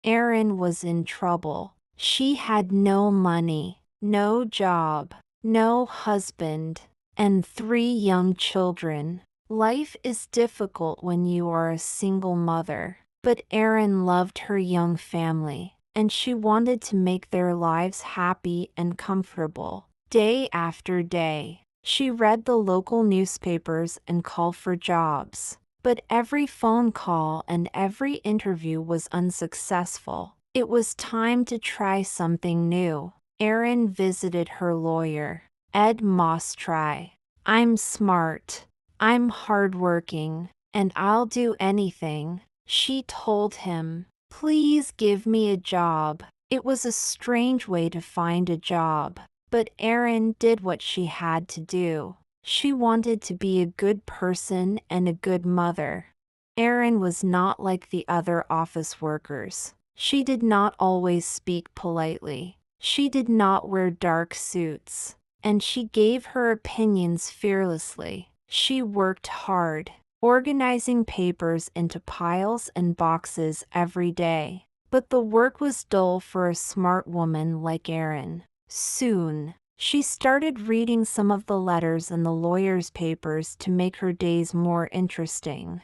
Erin was in trouble. She had no money, no job, no husband, and 3 young children. Life is difficult when you are a single mother, but Erin loved her young family, and she wanted to make their lives happy and comfortable. Day after day, she read the local newspapers and called for jobs. But every phone call and every interview was unsuccessful. It was time to try something new. Erin visited her lawyer, Ed Mostry. "I'm smart, I'm hardworking, and I'll do anything," she told him. "Please give me a job." It was a strange way to find a job, but Erin did what she had to do. She wanted to be a good person and a good mother. Erin was not like the other office workers. She did not always speak politely. She did not wear dark suits, and she gave her opinions fearlessly. She worked hard, organizing papers into piles and boxes every day. But the work was dull for a smart woman like Erin. Soon, she started reading some of the letters in the lawyer's papers to make her days more interesting.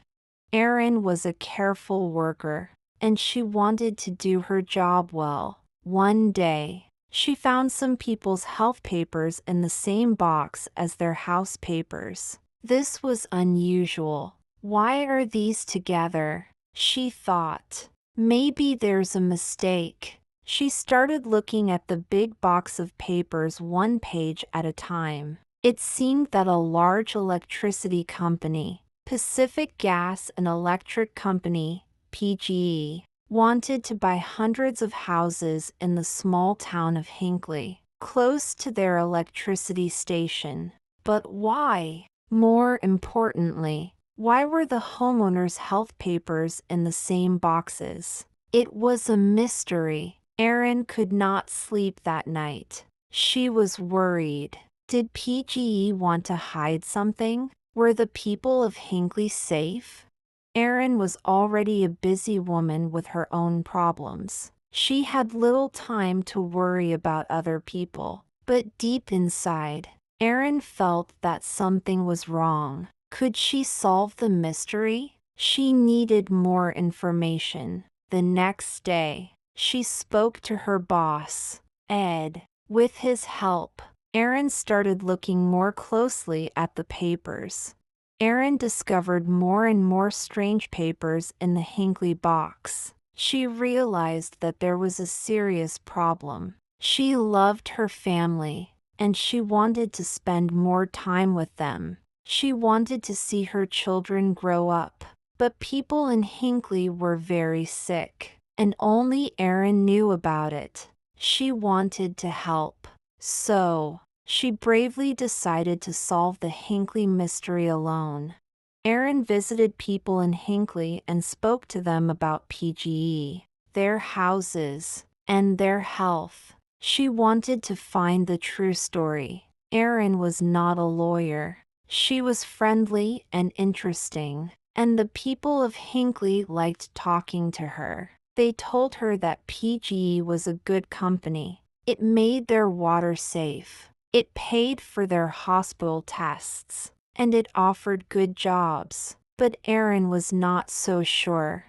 Erin was a careful worker, and she wanted to do her job well. One day, she found some people's health papers in the same box as their house papers. This was unusual. "Why are these together?" she thought. "Maybe there's a mistake." She started looking at the big box of papers one page at a time. It seemed that a large electricity company, Pacific Gas and Electric Company, PGE, wanted to buy hundreds of houses in the small town of Hinckley, close to their electricity station. But why? More importantly, why were the homeowners' health papers in the same boxes? It was a mystery. Erin could not sleep that night. She was worried. Did PGE want to hide something? Were the people of Hinckley safe? Erin was already a busy woman with her own problems. She had little time to worry about other people. But deep inside, Erin felt that something was wrong. Could she solve the mystery? She needed more information. The next day, she spoke to her boss, Ed. With his help, Erin started looking more closely at the papers. Erin discovered more and more strange papers in the Hinckley box. She realized that there was a serious problem. She loved her family, and she wanted to spend more time with them. She wanted to see her children grow up. But people in Hinckley were very sick, and only Erin knew about it. She wanted to help. So, she bravely decided to solve the Hinckley mystery alone. Erin visited people in Hinckley and spoke to them about PGE, their houses, and their health. She wanted to find the true story. Erin was not a lawyer. She was friendly and interesting, and the people of Hinckley liked talking to her. They told her that PGE was a good company. It made their water safe. It paid for their hospital tests, and it offered good jobs. But Erin was not so sure.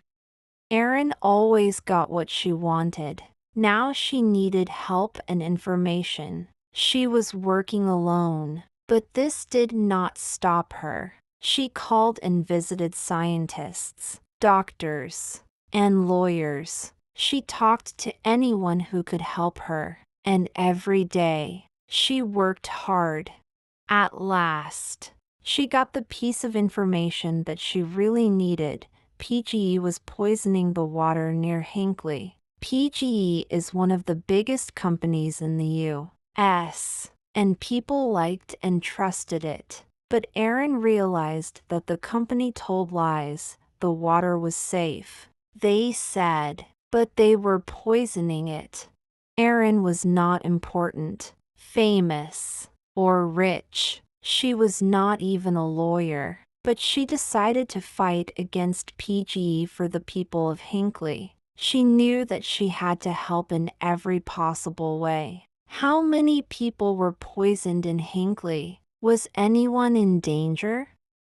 Erin always got what she wanted. Now she needed help and information. She was working alone, but this did not stop her. She called and visited scientists, doctors, and lawyers. She talked to anyone who could help her, and every day, she worked hard. At last, she got the piece of information that she really needed. PGE was poisoning the water near Hinckley. PGE is one of the biggest companies in the U.S., and people liked and trusted it. But Erin realized that the company told lies. The water was safe. They said, but they were poisoning it. Erin was not important, famous, or rich. She was not even a lawyer, but she decided to fight against PGE for the people of Hinckley. She knew that she had to help in every possible way. How many people were poisoned in Hinckley? Was anyone in danger?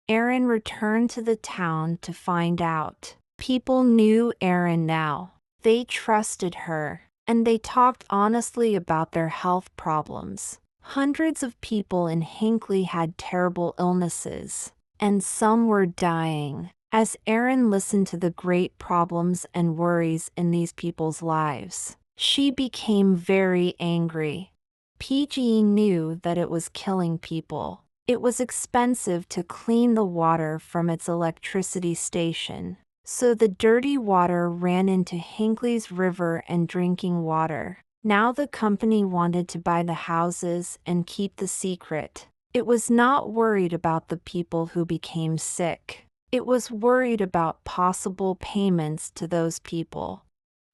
Erin returned to the town to find out. People knew Erin now. They trusted her, and they talked honestly about their health problems. Hundreds of people in Hinckley had terrible illnesses, and some were dying. As Erin listened to the great problems and worries in these people's lives, she became very angry. PGE knew that it was killing people. It was expensive to clean the water from its electricity station, so the dirty water ran into Hinckley's river and drinking water. Now the company wanted to buy the houses and keep the secret. It was not worried about the people who became sick. It was worried about possible payments to those people.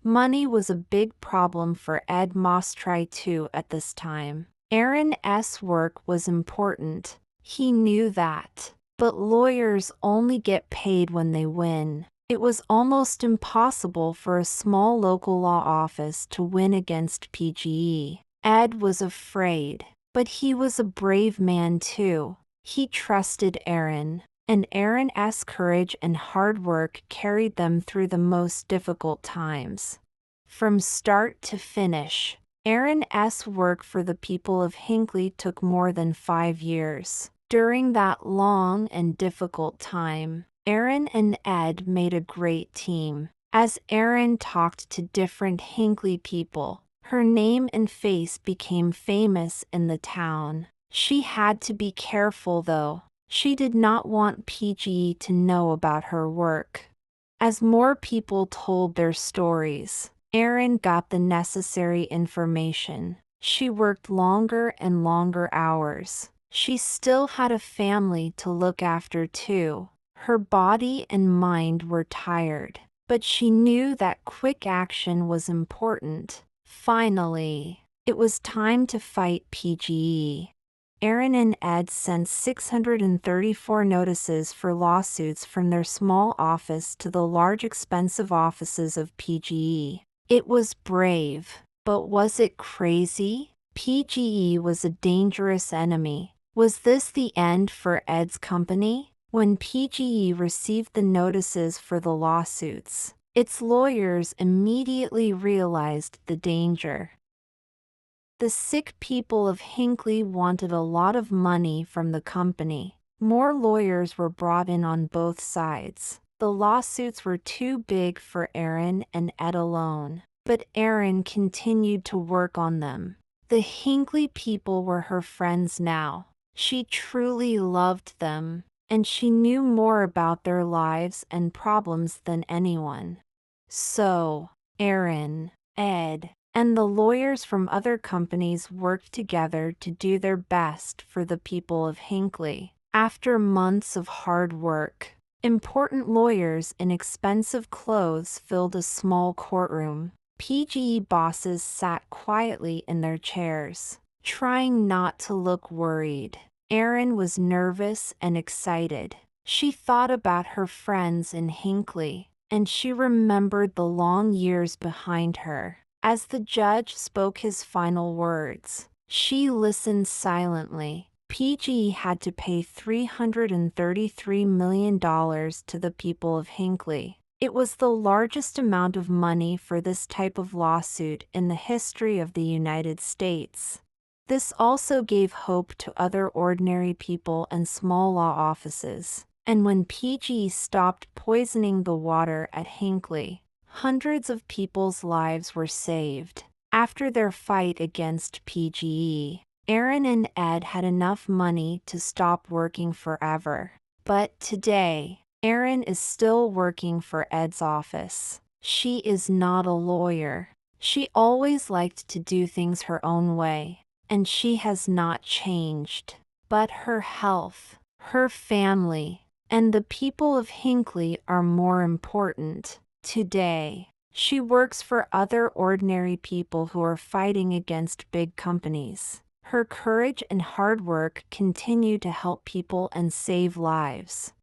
Money was a big problem for Ed Mostry too at this time. Erin's work was important. He knew that. But lawyers only get paid when they win. It was almost impossible for a small local law office to win against PGE. Ed was afraid, but he was a brave man too. He trusted Erin, and Erin's courage and hard work carried them through the most difficult times. From start to finish, Erin's work for the people of Hinckley took more than 5 years. During that long and difficult time, Erin and Ed made a great team. As Erin talked to different Hinckley people, her name and face became famous in the town. She had to be careful though. She did not want PGE to know about her work. As more people told their stories, Erin got the necessary information. She worked longer and longer hours. She still had a family to look after too. Her body and mind were tired, but she knew that quick action was important. Finally, it was time to fight PGE. Erin and Ed sent 634 notices for lawsuits from their small office to the large expensive offices of PGE. It was brave, but was it crazy? PGE was a dangerous enemy. Was this the end for Ed's company? When PGE received the notices for the lawsuits, its lawyers immediately realized the danger. The sick people of Hinckley wanted a lot of money from the company. More lawyers were brought in on both sides. The lawsuits were too big for Erin and Ed alone, but Erin continued to work on them. The Hinckley people were her friends now. She truly loved them, and she knew more about their lives and problems than anyone. So, Erin, Ed, and the lawyers from other companies worked together to do their best for the people of Hinckley. After months of hard work, important lawyers in expensive clothes filled a small courtroom. PGE bosses sat quietly in their chairs, trying not to look worried. Erin was nervous and excited. She thought about her friends in Hinckley, and she remembered the long years behind her. As the judge spoke his final words, she listened silently. PGE had to pay $333 million to the people of Hinckley. It was the largest amount of money for this type of lawsuit in the history of the United States. This also gave hope to other ordinary people and small law offices. And when PGE stopped poisoning the water at Hinckley, hundreds of people's lives were saved. After their fight against PGE, Erin and Ed had enough money to stop working forever. But today, Erin is still working for Ed's office. She is not a lawyer. She always liked to do things her own way, and she has not changed. But her health, her family, and the people of Hinckley are more important. Today, she works for other ordinary people who are fighting against big companies. Her courage and hard work continue to help people and save lives.